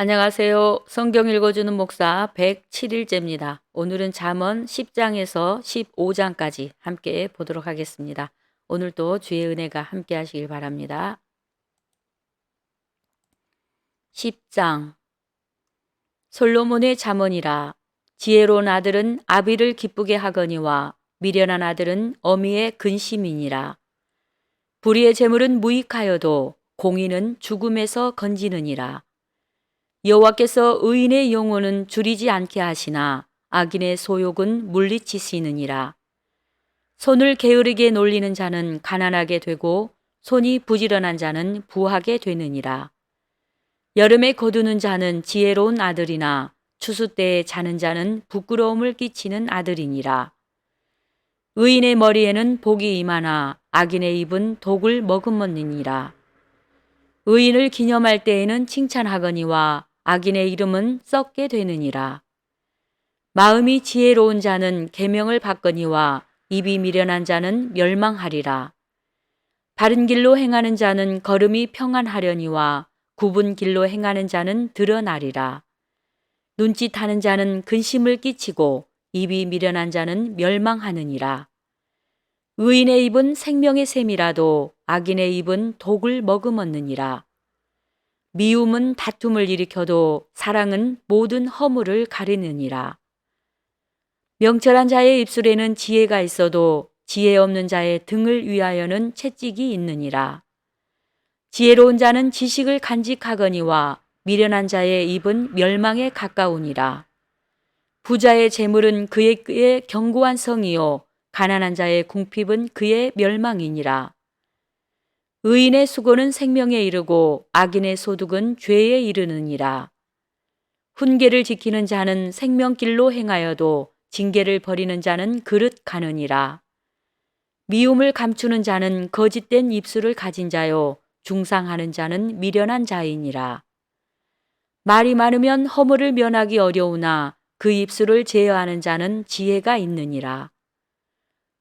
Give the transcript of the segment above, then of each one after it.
안녕하세요. 성경 읽어주는 목사 107일째입니다. 오늘은 잠언 10장에서 15장까지 함께 보도록 하겠습니다. 오늘도 주의 은혜가 함께 하시길 바랍니다. 10장 솔로몬의 잠언이라. 지혜로운 아들은 아비를 기쁘게 하거니와 미련한 아들은 어미의 근심이니라. 불의의 재물은 무익하여도 공의는 죽음에서 건지느니라. 여호와께서 의인의 영혼은 줄이지 않게 하시나 악인의 소욕은 물리치시느니라. 손을 게으르게 놀리는 자는 가난하게 되고 손이 부지런한 자는 부하게 되느니라. 여름에 거두는 자는 지혜로운 아들이나 추수 때에 자는 자는 부끄러움을 끼치는 아들이니라. 의인의 머리에는 복이 임하나 악인의 입은 독을 머금었느니라. 의인을 기념할 때에는 칭찬하거니와 악인의 이름은 썩게 되느니라. 마음이 지혜로운 자는 계명을 받거니와 입이 미련한 자는 멸망하리라. 바른 길로 행하는 자는 걸음이 평안하려니와 굽은 길로 행하는 자는 드러나리라. 눈짓하는 자는 근심을 끼치고 입이 미련한 자는 멸망하느니라. 의인의 입은 생명의 샘이라도 악인의 입은 독을 머금었느니라. 미움은 다툼을 일으켜도 사랑은 모든 허물을 가리느니라. 명철한 자의 입술에는 지혜가 있어도 지혜 없는 자의 등을 위하여는 채찍이 있느니라. 지혜로운 자는 지식을 간직하거니와 미련한 자의 입은 멸망에 가까우니라. 부자의 재물은 그의 견고한 성이요 가난한 자의 궁핍은 그의 멸망이니라. 의인의 수고는 생명에 이르고 악인의 소득은 죄에 이르느니라. 훈계를 지키는 자는 생명길로 행하여도 징계를 버리는 자는 그릇 가느니라. 미움을 감추는 자는 거짓된 입술을 가진 자요 중상하는 자는 미련한 자이니라. 말이 많으면 허물을 면하기 어려우나 그 입술을 제어하는 자는 지혜가 있느니라.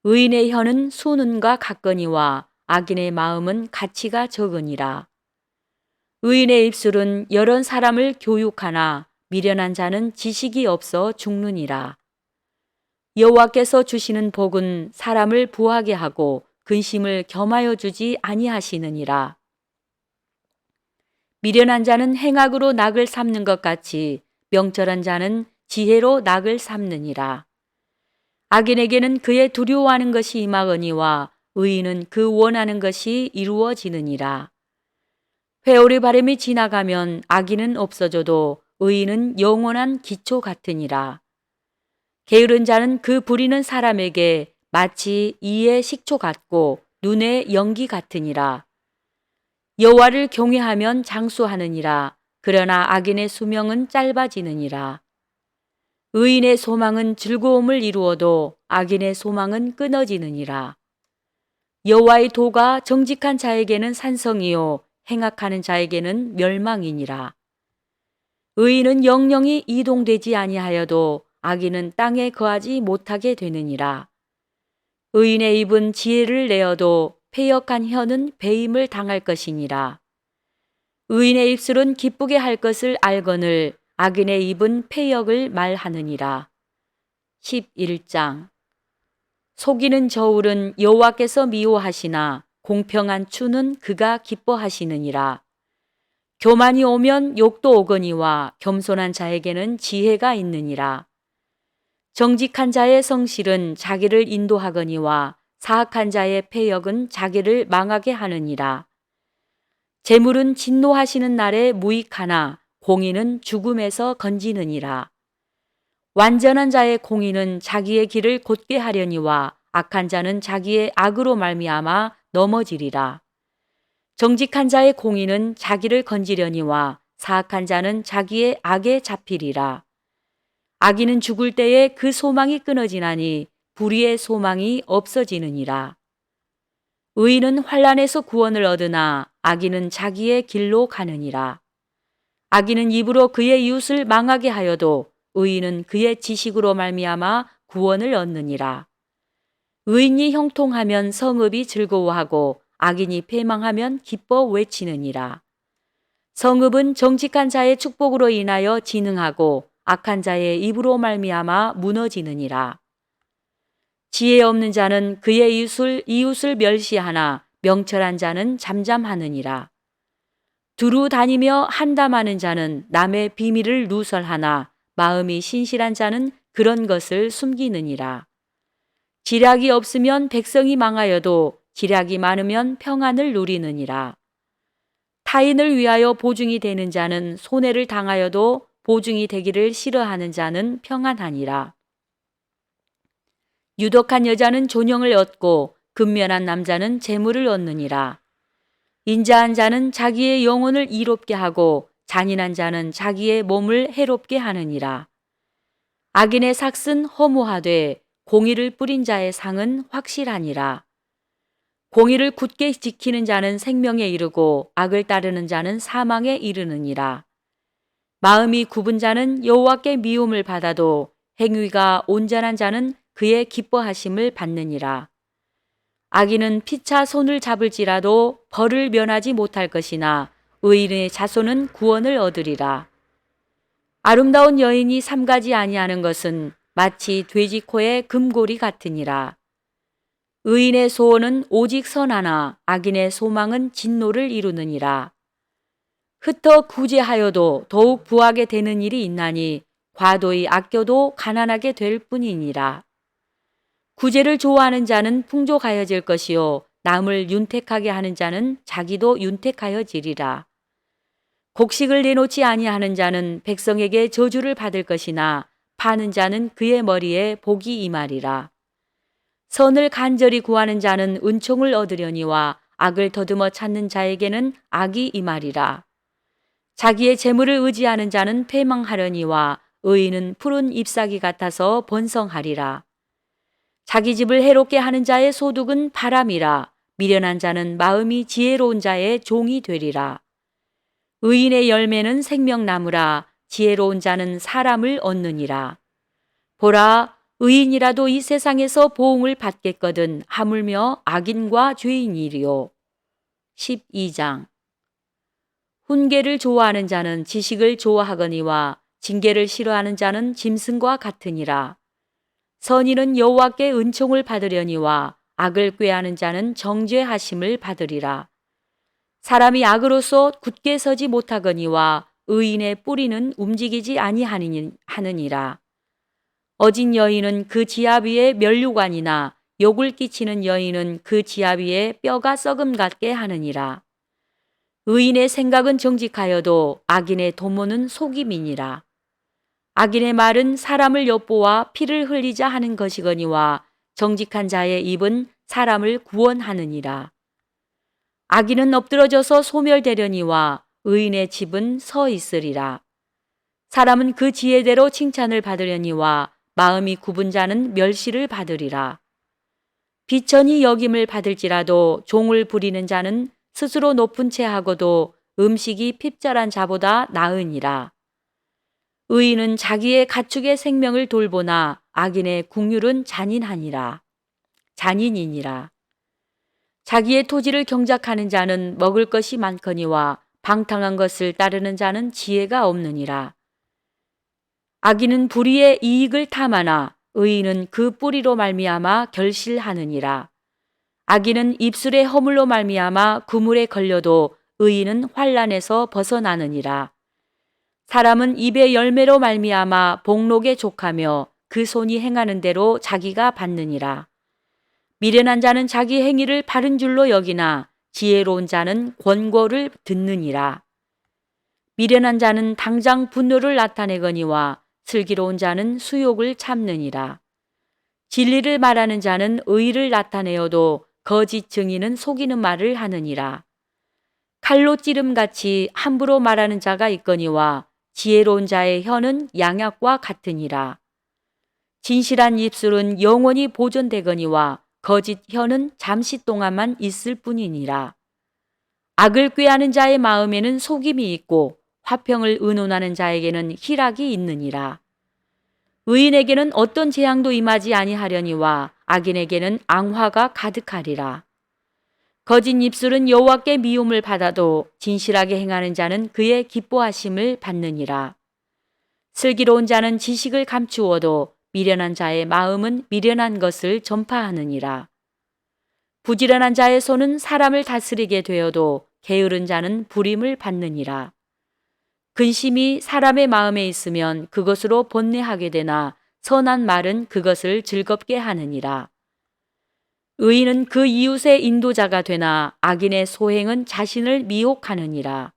의인의 혀는 수는과 같거니와 악인의 마음은 가치가 적으니라. 의인의 입술은 여러 사람을 교육하나 미련한 자는 지식이 없어 죽느니라. 여호와께서 주시는 복은 사람을 부하게 하고 근심을 겸하여 주지 아니하시느니라. 미련한 자는 행악으로 낙을 삼는 것 같이 명철한 자는 지혜로 낙을 삼느니라. 악인에게는 그의 두려워하는 것이 임하거니와 의인은 그 원하는 것이 이루어지느니라. 회오리 바람이 지나가면 악인은 없어져도 의인은 영원한 기초 같으니라. 게으른 자는 그 부리는 사람에게 마치 이의 식초 같고 눈의 연기 같으니라. 여호와를 경외하면 장수하느니라. 그러나 악인의 수명은 짧아지느니라. 의인의 소망은 즐거움을 이루어도 악인의 소망은 끊어지느니라. 여호와의 도가 정직한 자에게는 산성이요 행악하는 자에게는 멸망이니라. 의인은 영영이 이동되지 아니하여도 악인은 땅에 거하지 못하게 되느니라. 의인의 입은 지혜를 내어도 패역한 혀는 배임을 당할 것이니라. 의인의 입술은 기쁘게 할 것을 알거늘 악인의 입은 패역을 말하느니라. 11장 속이는 저울은 여호와께서 미워하시나 공평한 추는 그가 기뻐하시느니라. 교만이 오면 욕도 오거니와 겸손한 자에게는 지혜가 있느니라. 정직한 자의 성실은 자기를 인도하거니와 사악한 자의 패역은 자기를 망하게 하느니라. 재물은 진노하시는 날에 무익하나 공의는 죽음에서 건지느니라. 완전한 자의 공의는 자기의 길을 곧게 하려니와 악한 자는 자기의 악으로 말미암아 넘어지리라. 정직한 자의 공의는 자기를 건지려니와 사악한 자는 자기의 악에 잡히리라. 악인은 죽을 때에 그 소망이 끊어지나니 불의의 소망이 없어지느니라. 의인은 환난에서 구원을 얻으나 악인은 자기의 길로 가느니라. 악인은 입으로 그의 이웃을 망하게 하여도 의인은 그의 지식으로 말미암아 구원을 얻느니라. 의인이 형통하면 성읍이 즐거워하고 악인이 패망하면 기뻐 외치느니라. 성읍은 정직한 자의 축복으로 인하여 진흥하고 악한 자의 입으로 말미암아 무너지느니라. 지혜 없는 자는 그의 이웃을 멸시하나 명철한 자는 잠잠하느니라. 두루 다니며 한담하는 자는 남의 비밀을 누설하나 마음이 신실한 자는 그런 것을 숨기느니라. 지략이 없으면 백성이 망하여도 지략이 많으면 평안을 누리느니라. 타인을 위하여 보증이 되는 자는 손해를 당하여도 보증이 되기를 싫어하는 자는 평안하니라. 유독한 여자는 존영을 얻고 근면한 남자는 재물을 얻느니라. 인자한 자는 자기의 영혼을 이롭게 하고 잔인한 자는 자기의 몸을 해롭게 하느니라. 악인의 삭은 허무하되 공의를 뿌린 자의 상은 확실하니라. 공의를 굳게 지키는 자는 생명에 이르고 악을 따르는 자는 사망에 이르느니라. 마음이 굽은 자는 여호와께 미움을 받아도 행위가 온전한 자는 그의 기뻐하심을 받느니라. 악인은 피차 손을 잡을지라도 벌을 면하지 못할 것이나 의인의 자손은 구원을 얻으리라. 아름다운 여인이 삼가지 아니하는 것은 마치 돼지 코의 금고리 같으니라. 의인의 소원은 오직 선하나 악인의 소망은 진노를 이루느니라. 흩어 구제하여도 더욱 부하게 되는 일이 있나니 과도히 아껴도 가난하게 될 뿐이니라. 구제를 좋아하는 자는 풍족하여질 것이요 남을 윤택하게 하는 자는 자기도 윤택하여지리라. 곡식을 내놓지 아니하는 자는 백성에게 저주를 받을 것이나 파는 자는 그의 머리에 복이 임하리라. 선을 간절히 구하는 자는 은총을 얻으려니와 악을 더듬어 찾는 자에게는 악이 임하리라. 자기의 재물을 의지하는 자는 패망하려니와 의인은 푸른 잎사귀 같아서 번성하리라. 자기 집을 해롭게 하는 자의 소득은 바람이라. 미련한 자는 마음이 지혜로운 자의 종이 되리라. 의인의 열매는 생명나무라. 지혜로운 자는 사람을 얻느니라. 보라, 의인이라도 이 세상에서 보응을 받겠거든 하물며 악인과 죄인이리요. 12장. 훈계를 좋아하는 자는 지식을 좋아하거니와 징계를 싫어하는 자는 짐승과 같으니라. 선인은 여호와께 은총을 받으려니와 악을 꾀하는 자는 정죄하심을 받으리라. 사람이 악으로서 굳게 서지 못하거니와 의인의 뿌리는 움직이지 아니하느니라. 어진 여인은 그 지압 위에 면류관이나 욕을 끼치는 여인은 그 지압 위에 뼈가 썩음 같게 하느니라. 의인의 생각은 정직하여도 악인의 도모는 속임이니라. 악인의 말은 사람을 엿보아 피를 흘리자 하는 것이거니와 정직한 자의 입은 사람을 구원하느니라. 악인은 엎드러져서 소멸되려니와 의인의 집은 서 있으리라. 사람은 그 지혜대로 칭찬을 받으려니와 마음이 굽은 자는 멸시를 받으리라. 비천히 여김을 받을지라도 종을 부리는 자는 스스로 높은 채 하고도 음식이 핍절한 자보다 나으니라. 의인은 자기의 가축의 생명을 돌보나 악인의 국률은 잔인이니라. 자기의 토지를 경작하는 자는 먹을 것이 많거니와 방탕한 것을 따르는 자는 지혜가 없느니라. 악인은 불의의 이익을 탐하나 의인은 그 뿌리로 말미암아 결실하느니라. 악인은 입술의 허물로 말미암아 그물에 걸려도 의인은 환난에서 벗어나느니라. 사람은 입의 열매로 말미암아 복록에 족하며 그 손이 행하는 대로 자기가 받느니라. 미련한 자는 자기 행위를 바른 줄로 여기나 지혜로운 자는 권고를 듣느니라. 미련한 자는 당장 분노를 나타내거니와 슬기로운 자는 수욕을 참느니라. 진리를 말하는 자는 의의를 나타내어도 거짓 증인은 속이는 말을 하느니라. 칼로 찌름같이 함부로 말하는 자가 있거니와 지혜로운 자의 혀는 양약과 같으니라. 진실한 입술은 영원히 보존되거니와 거짓 혀는 잠시 동안만 있을 뿐이니라. 악을 꾀하는 자의 마음에는 속임이 있고 화평을 의논하는 자에게는 희락이 있느니라. 의인에게는 어떤 재앙도 임하지 아니하려니와 악인에게는 앙화가 가득하리라. 거짓 입술은 여호와께 미움을 받아도 진실하게 행하는 자는 그의 기뻐하심을 받느니라. 슬기로운 자는 지식을 감추어도 미련한 자의 마음은 미련한 것을 전파하느니라. 부지런한 자의 손은 사람을 다스리게 되어도 게으른 자는 불임을 받느니라. 근심이 사람의 마음에 있으면 그것으로 번뇌하게 되나 선한 말은 그것을 즐겁게 하느니라. 의인은 그 이웃의 인도자가 되나 악인의 소행은 자신을 미혹하느니라.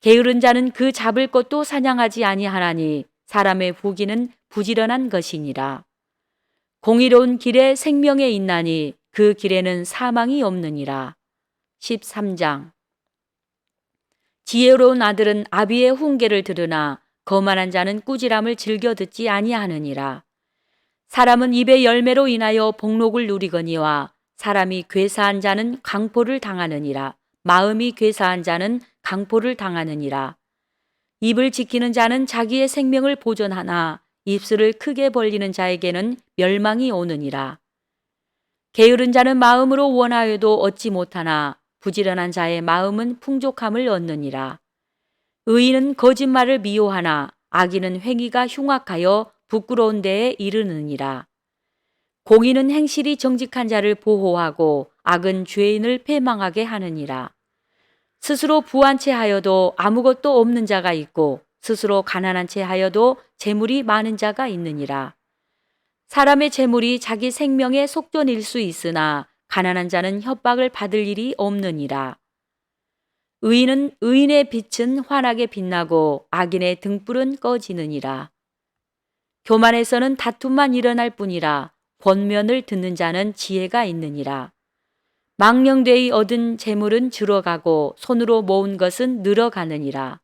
게으른 자는 그 잡을 것도 사냥하지 아니하나니 사람의 부귀는 부지런한 것이니라. 공의로운 길에 생명에 있나니 그 길에는 사망이 없느니라. 13장. 지혜로운 아들은 아비의 훈계를 들으나 거만한 자는 꾸지람을 즐겨 듣지 아니하느니라. 사람은 입의 열매로 인하여 복록을 누리거니와 사람이 괴사한 자는 강포를 당하느니라. 마음이 괴사한 자는 강포를 당하느니라. 입을 지키는 자는 자기의 생명을 보존하나 입술을 크게 벌리는 자에게는 멸망이 오느니라. 게으른 자는 마음으로 원하여도 얻지 못하나 부지런한 자의 마음은 풍족함을 얻느니라. 의인은 거짓말을 미워하나 악인은 행위가 흉악하여 부끄러운 데에 이르느니라. 공의는 행실이 정직한 자를 보호하고 악은 죄인을 패망하게 하느니라. 스스로 부한 채 하여도 아무것도 없는 자가 있고 스스로 가난한 채 하여도 재물이 많은 자가 있느니라. 사람의 재물이 자기 생명의 속전일 수 있으나 가난한 자는 협박을 받을 일이 없느니라. 의인은 의인의 빛은 환하게 빛나고 악인의 등불은 꺼지느니라. 교만에서는 다툼만 일어날 뿐이라 권면을 듣는 자는 지혜가 있느니라. 망령되이 얻은 재물은 줄어가고 손으로 모은 것은 늘어가느니라.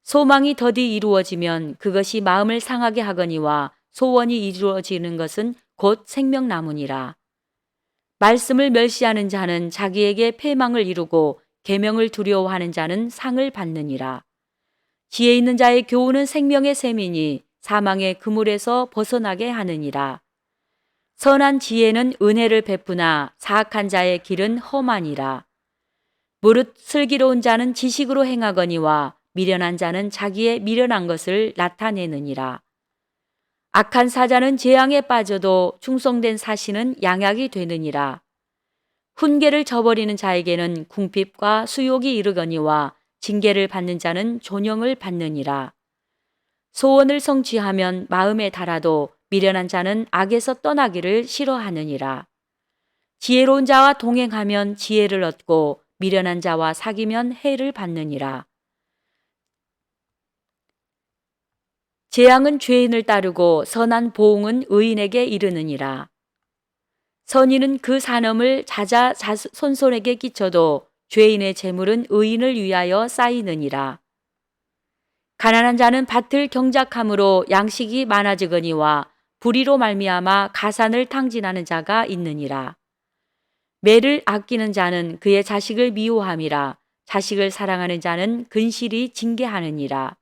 소망이 더디 이루어지면 그것이 마음을 상하게 하거니와 소원이 이루어지는 것은 곧 생명나무니라. 말씀을 멸시하는 자는 자기에게 패망을 이루고 계명을 두려워하는 자는 상을 받느니라. 지혜 있는 자의 교훈은 생명의 샘이니 사망의 그물에서 벗어나게 하느니라. 선한 지혜는 은혜를 베푸나 사악한 자의 길은 험하니라. 무릇 슬기로운 자는 지식으로 행하거니와 미련한 자는 자기의 미련한 것을 나타내느니라. 악한 사자는 재앙에 빠져도 충성된 사신은 양약이 되느니라. 훈계를 저버리는 자에게는 궁핍과 수욕이 이르거니와 징계를 받는 자는 존영을 받느니라. 소원을 성취하면 마음에 달아도 미련한 자는 악에서 떠나기를 싫어하느니라. 지혜로운 자와 동행하면 지혜를 얻고 미련한 자와 사귀면 해를 받느니라. 재앙은 죄인을 따르고 선한 보응은 의인에게 이르느니라. 선인은 그 산엄을 손손에게 끼쳐도 죄인의 재물은 의인을 위하여 쌓이느니라. 가난한 자는 밭을 경작함으로 양식이 많아지거니와 불의로 말미암아 가산을 탕진하는 자가 있느니라. 매를 아끼는 자는 그의 자식을 미워함이라. 자식을 사랑하는 자는 근실이 징계하느니라.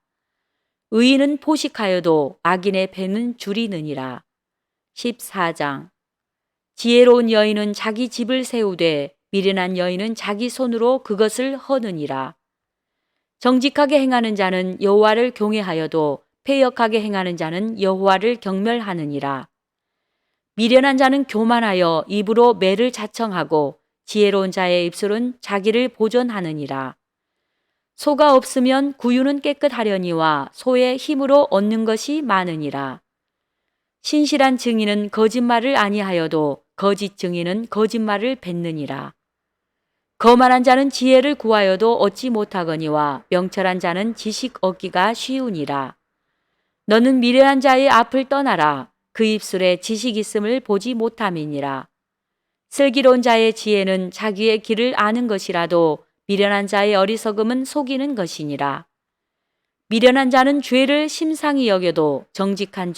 의인은 포식하여도 악인의 배는 줄이느니라. 14장. 지혜로운 여인은 자기 집을 세우되 미련한 여인은 자기 손으로 그것을 허느니라. 정직하게 행하는 자는 여호와를 경외하여도 패역하게 행하는 자는 여호와를 경멸하느니라. 미련한 자는 교만하여 입으로 매를 자청하고 지혜로운 자의 입술은 자기를 보존하느니라. 소가 없으면 구유는 깨끗하려니와 소의 힘으로 얻는 것이 많으니라. 신실한 증인은 거짓말을 아니하여도 거짓 증인은 거짓말을 뱉느니라. 거만한 자는 지혜를 구하여도 얻지 못하거니와 명철한 자는 지식 얻기가 쉬우니라. 너는 미련한 자의 앞을 떠나라. 그 입술에 지식 있음을 보지 못함이니라. 슬기로운 자의 지혜는 자기의 길을 아는 것이라도 미련한 자의 어리석음은 속이는 것이니라. 미련한 자는 죄를 심상히 여겨도 정직한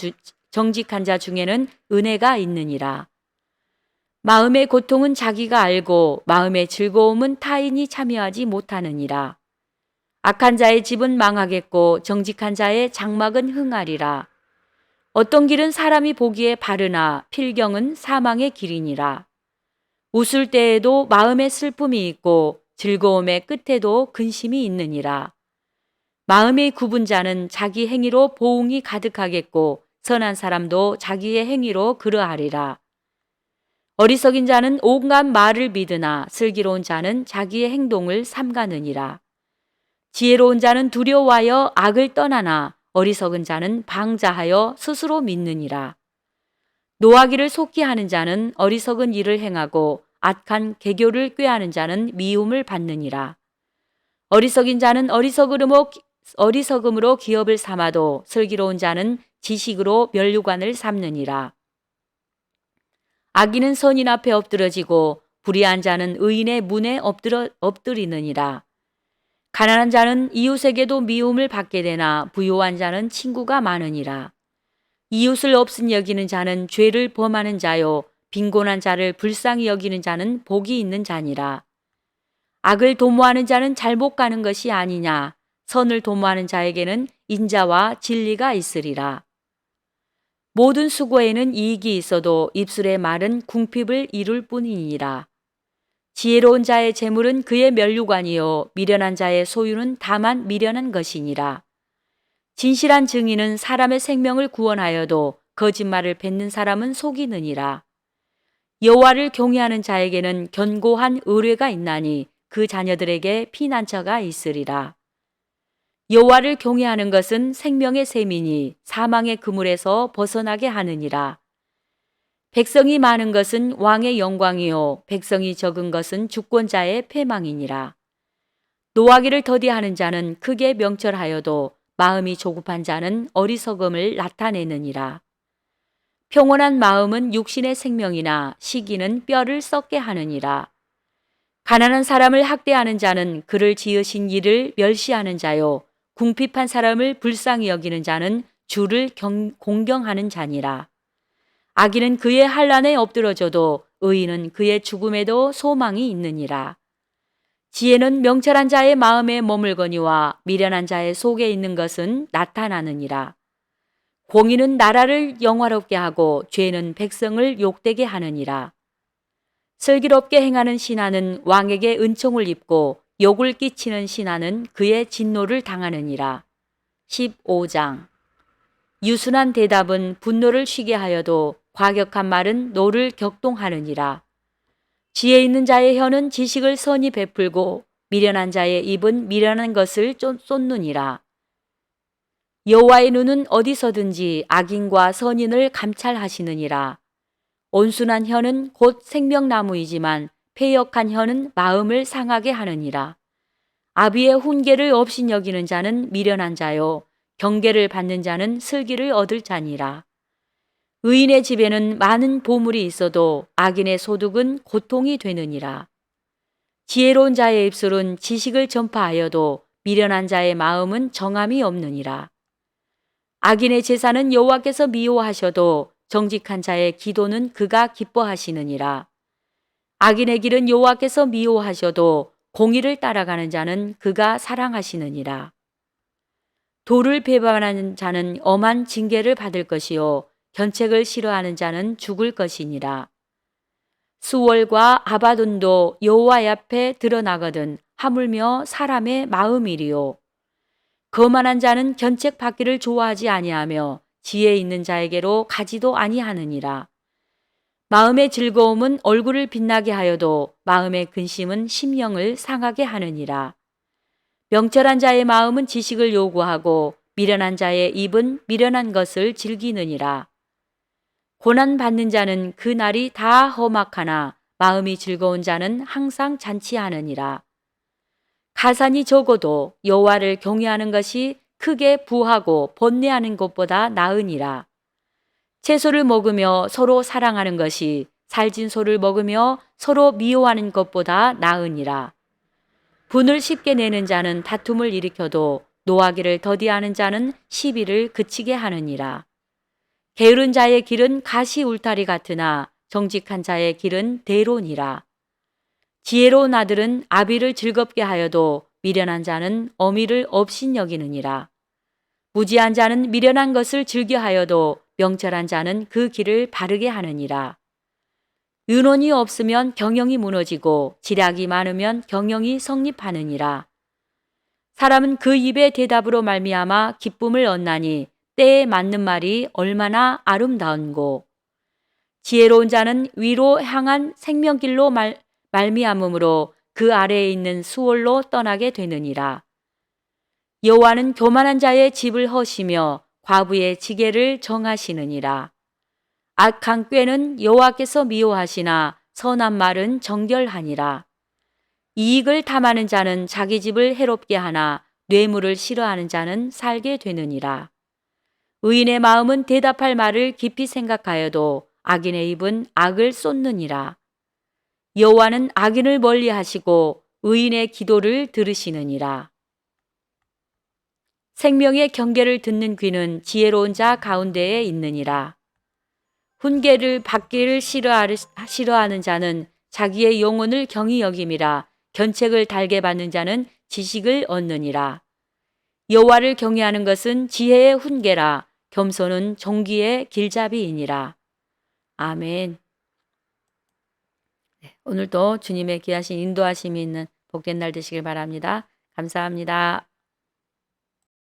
자 중에는 은혜가 있느니라. 마음의 고통은 자기가 알고 마음의 즐거움은 타인이 참여하지 못하느니라. 악한 자의 집은 망하겠고 정직한 자의 장막은 흥하리라. 어떤 길은 사람이 보기에 바르나 필경은 사망의 길이니라. 웃을 때에도 마음에 슬픔이 있고 즐거움의 끝에도 근심이 있느니라. 마음이 굽은 자는 자기 행위로 보응이 가득하겠고 선한 사람도 자기의 행위로 그러하리라. 어리석인 자는 온갖 말을 믿으나 슬기로운 자는 자기의 행동을 삼가느니라. 지혜로운 자는 두려워하여 악을 떠나나 어리석은 자는 방자하여 스스로 믿느니라. 노하기를 속히 하는 자는 어리석은 일을 행하고 악한 계교를 꾀하는 자는 미움을 받느니라. 어리석인 자는 어리석음으로 기업을 삼아도 슬기로운 자는 지식으로 면류관을 삼느니라. 악인은 선인 앞에 엎드러지고 불의한 자는 의인의 문에 엎드리느니라. 가난한 자는 이웃에게도 미움을 받게 되나 부유한 자는 친구가 많으니라. 이웃을 없은 여기는 자는 죄를 범하는 자요 빈곤한 자를 불쌍히 여기는 자는 복이 있는 자니라. 악을 도모하는 자는 잘못 가는 것이 아니냐. 선을 도모하는 자에게는 인자와 진리가 있으리라. 모든 수고에는 이익이 있어도 입술의 말은 궁핍을 이룰 뿐이니라. 지혜로운 자의 재물은 그의 면류관이요 미련한 자의 소유는 다만 미련한 것이니라. 진실한 증인은 사람의 생명을 구원하여도 거짓말을 뱉는 사람은 속이느니라. 여호와를 경외하는 자에게는 견고한 의뢰가 있나니 그 자녀들에게 피난처가 있으리라. 여호와를 경외하는 것은 생명의 셈이니 사망의 그물에서 벗어나게 하느니라. 백성이 많은 것은 왕의 영광이요 백성이 적은 것은 주권자의 패망이니라. 노하기를 더디하는 자는 크게 명철하여도 마음이 조급한 자는 어리석음을 나타내느니라. 평온한 마음은 육신의 생명이나 시기는 뼈를 썩게 하느니라. 가난한 사람을 학대하는 자는 그를 지으신 이를 멸시하는 자요 궁핍한 사람을 불쌍히 여기는 자는 주를 공경하는 자니라. 악인은 그의 환난에 엎드러져도 의인은 그의 죽음에도 소망이 있느니라. 지혜는 명철한 자의 마음에 머물거니와 미련한 자의 속에 있는 것은 나타나느니라. 공의는 나라를 영화롭게 하고 죄는 백성을 욕되게 하느니라. 슬기롭게 행하는 신하는 왕에게 은총을 입고 욕을 끼치는 신하는 그의 진노를 당하느니라. 15장. 유순한 대답은 분노를 쉬게 하여도 과격한 말은 노를 격동하느니라. 지혜 있는 자의 혀는 지식을 선히 베풀고 미련한 자의 입은 미련한 것을 쏟느니라. 여호와의 눈은 어디서든지 악인과 선인을 감찰하시느니라. 온순한 혀는 곧 생명나무이지만 패역한 혀는 마음을 상하게 하느니라. 아비의 훈계를 업신여기는 자는 미련한 자요 경계를 받는 자는 슬기를 얻을 자니라. 의인의 집에는 많은 보물이 있어도 악인의 소득은 고통이 되느니라. 지혜로운 자의 입술은 지식을 전파하여도 미련한 자의 마음은 정함이 없느니라. 악인의 제사는 여호와께서 미워하셔도 정직한 자의 기도는 그가 기뻐하시느니라. 악인의 길은 여호와께서 미워하셔도 공의를 따라가는 자는 그가 사랑하시느니라. 도를 배반하는 자는 엄한 징계를 받을 것이요 견책을 싫어하는 자는 죽을 것이니라. 수월과 아바돈도 여호와 앞에 드러나거든 하물며 사람의 마음이리요. 거만한 자는 견책 받기를 좋아하지 아니하며 지혜 있는 자에게로 가지도 아니하느니라. 마음의 즐거움은 얼굴을 빛나게 하여도 마음의 근심은 심령을 상하게 하느니라. 명철한 자의 마음은 지식을 요구하고 미련한 자의 입은 미련한 것을 즐기느니라. 고난 받는 자는 그 날이 다 험악하나 마음이 즐거운 자는 항상 잔치하느니라. 가산이 적어도 여호와를 경외하는 것이 크게 부하고 번뇌하는 것보다 나으니라. 채소를 먹으며 서로 사랑하는 것이 살진 소를 먹으며 서로 미워하는 것보다 나으니라. 분을 쉽게 내는 자는 다툼을 일으켜도 노하기를 더디하는 자는 시비를 그치게 하느니라. 게으른 자의 길은 가시 울타리 같으나 정직한 자의 길은 대로니라. 지혜로운 아들은 아비를 즐겁게 하여도 미련한 자는 어미를 업신여기느니라. 무지한 자는 미련한 것을 즐겨하여도 명철한 자는 그 길을 바르게 하느니라. 의논이 없으면 경영이 무너지고 지략이 많으면 경영이 성립하느니라. 사람은 그 입의 대답으로 말미암아 기쁨을 얻나니 때에 맞는 말이 얼마나 아름다운고. 지혜로운 자는 위로 향한 생명길로 말미암음으로 그 아래에 있는 수월로 떠나게 되느니라. 여호와는 교만한 자의 집을 허시며 과부의 지게를 정하시느니라. 악한 꾀는 여호와께서 미워하시나 선한 말은 정결하니라. 이익을 탐하는 자는 자기 집을 해롭게 하나 뇌물을 싫어하는 자는 살게 되느니라. 의인의 마음은 대답할 말을 깊이 생각하여도 악인의 입은 악을 쏟느니라. 여호와는 악인을 멀리하시고 의인의 기도를 들으시느니라. 생명의 경계를 듣는 귀는 지혜로운 자 가운데에 있느니라. 훈계를 받기를 싫어하는 자는 자기의 영혼을 경히 여김이라. 견책을 달게 받는 자는 지식을 얻느니라. 여호와를 경외하는 것은 지혜의 훈계라. 겸손은 종기의 길잡이이니라. 아멘. 오늘도 주님의 귀하신 인도하심이 있는 복된 날 되시길 바랍니다. 감사합니다.